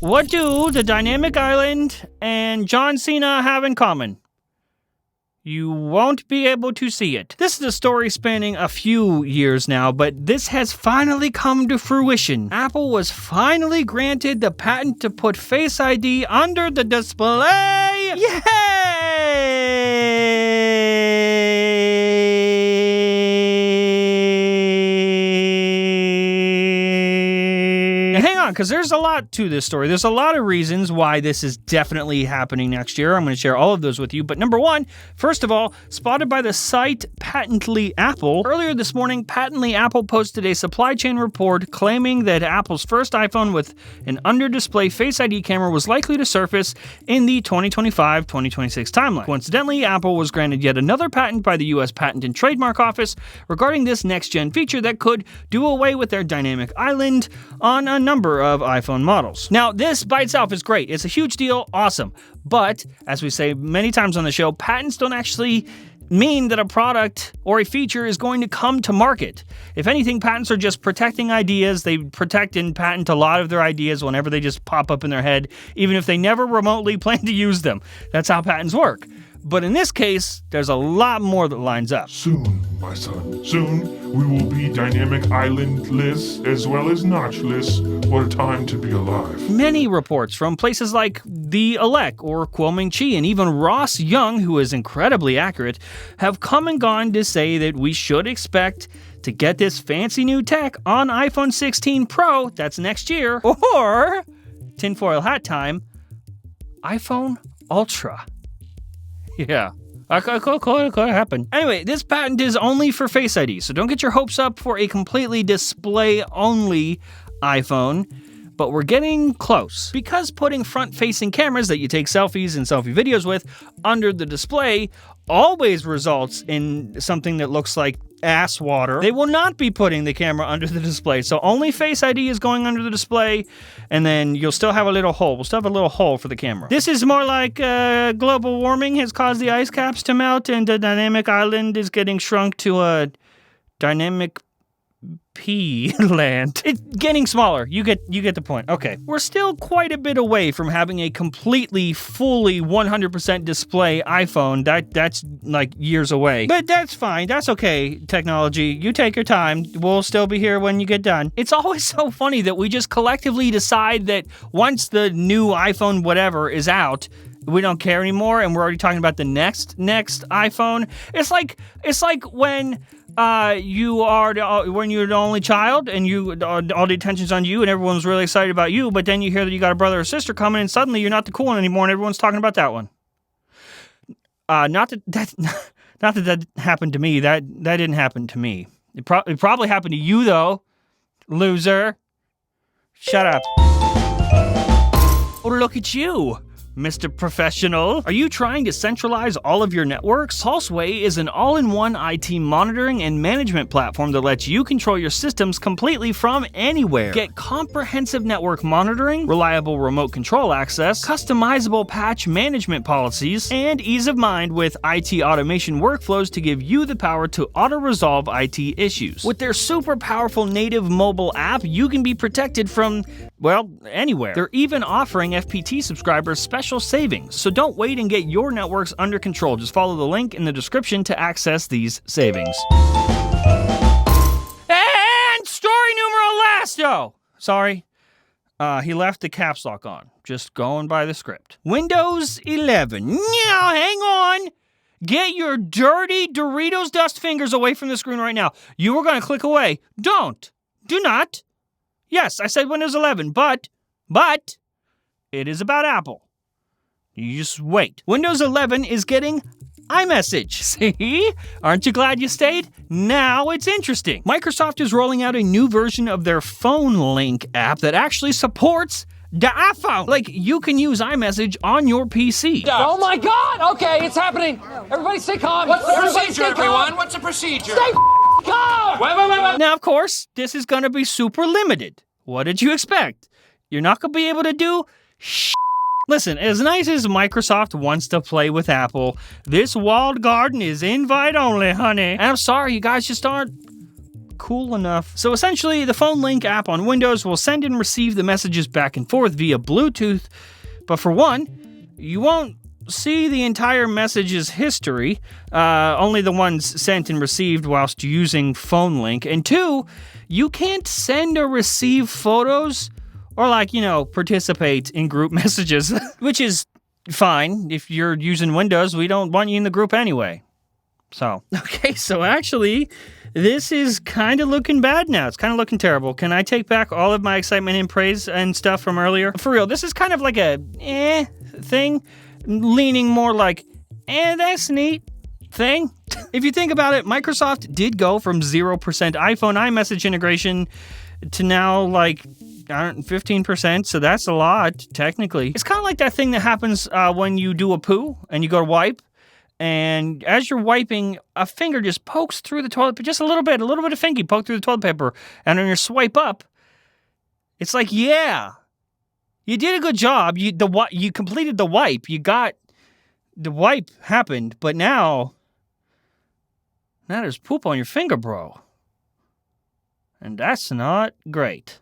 What do the Dynamic Island and John Cena have in common? You won't be able to see it. This is a story spanning a few years now, but this has finally come to fruition. Apple was finally granted the patent to put Face ID under the display. Yay! Now hang on, because there's a lot to this story. There's a lot of reasons why this is definitely happening next year. I'm going to share all of those with you. But number one, first of all, spotted by the site Patently Apple. Earlier this morning, Patently Apple posted a supply chain report claiming that Apple's first iPhone with an under-display Face ID camera was likely to surface in the 2025-2026 timeline. Coincidentally, Apple was granted yet another patent by the U.S. Patent and Trademark Office regarding this next-gen feature that could do away with their Dynamic Island on a number of iPhone models. Now, this by itself is great. It's a huge deal, awesome. But, as we say many times on the show, patents don't actually mean that a product or a feature is going to come to market. If anything, patents are just protecting ideas. They protect and patent a lot of their ideas whenever they just pop up in their head, even if they never remotely plan to use them. That's how patents work. But in this case, there's a lot more that lines up. Soon, my son, soon we will be dynamic islandless as well as notchless. What a time to be alive. Many reports from places like The Elec or Kuoming Chi and even Ross Young, who is incredibly accurate, have come and gone to say that we should expect to get this fancy new tech on iPhone 16 Pro, that's next year, or, tinfoil hat time, iPhone Ultra. Yeah. Could happen. Anyway, this patent is only for Face ID, so don't get your hopes up for a completely display-only iPhone, but we're getting close. Because putting front-facing cameras that you take selfies and selfie videos with under the display always results in something that looks like ass water, they will not be putting the camera under the display. So only Face ID is going under the display, and then you'll still have a little hole. We'll still have a little hole for the camera. This is more like global warming has caused the ice caps to melt, and the dynamic island is getting shrunk to a dynamic pea land. It's getting smaller. You get the point. Okay. We're still quite a bit away from having a completely, fully 100% display iPhone. That's like years away. But that's fine. That's okay, technology. You take your time. We'll still be here when you get done. It's always so funny that we just collectively decide that once the new iPhone whatever is out, we don't care anymore, and we're already talking about the next iPhone. It's like when when you're the only child and all the attention's on you and everyone's really excited about you, but then you hear that you got a brother or sister coming and suddenly you're not the cool one anymore and everyone's talking about that one. Not that happened to me. That didn't happen to me. It probably happened to you though, loser. Shut up. Oh, look at you, Mr. Professional. Are you trying to centralize all of your networks? Pulseway is an all-in-one IT monitoring and management platform that lets you control your systems completely from anywhere. Get comprehensive network monitoring, reliable remote control access, customizable patch management policies, and ease of mind with IT automation workflows to give you the power to auto-resolve IT issues. With their super powerful native mobile app, you can be protected from, well, anywhere. They're even offering FPT subscribers special savings, so don't wait and get your networks under control. Just follow the link in the description to access these savings. And story numero lasto! Sorry, he left the caps lock on. Just going by the script. Windows 11. Now, hang on! Get your dirty Doritos dust fingers away from the screen right now. You were going to click away. Don't. Do not. Yes, I said Windows 11, but it is about Apple. You just wait. Windows 11 is getting iMessage. See? Aren't you glad you stayed? Now it's interesting. Microsoft is rolling out a new version of their Phone Link app that actually supports the iPhone. Like, you can use iMessage on your PC. Oh my God! Okay, it's happening. Everybody stay calm. What's the procedure, everyone? What's the procedure? Stay calm! Wait. Now, of course, this is going to be super limited. What did you expect? You're not going to be able to do Listen, as nice as Microsoft wants to play with Apple, this walled garden is invite only, honey. And I'm sorry, you guys just aren't cool enough. So essentially, the Phone Link app on Windows will send and receive the messages back and forth via Bluetooth. But for one, you won't see the entire message's history, only the ones sent and received whilst using Phone Link. And two, you can't send or receive photos or participate in group messages, which is fine. If you're using Windows, we don't want you in the group anyway. So actually, this is kind of looking bad now. It's kind of looking terrible. Can I take back all of my excitement and praise and stuff from earlier? For real, this is kind of like a thing, leaning more like, that's neat thing. If you think about it, Microsoft did go from 0% iPhone iMessage integration to now 15%, so that's a lot, technically. It's kind of like that thing that happens when you do a poo and you go to wipe, and as you're wiping, a finger just pokes through the toilet, just a little bit of fingy poke through the toilet paper, and on your swipe up, it's like, yeah, you did a good job. You completed the wipe. The wipe happened, but now there's poop on your finger, bro. And that's not great.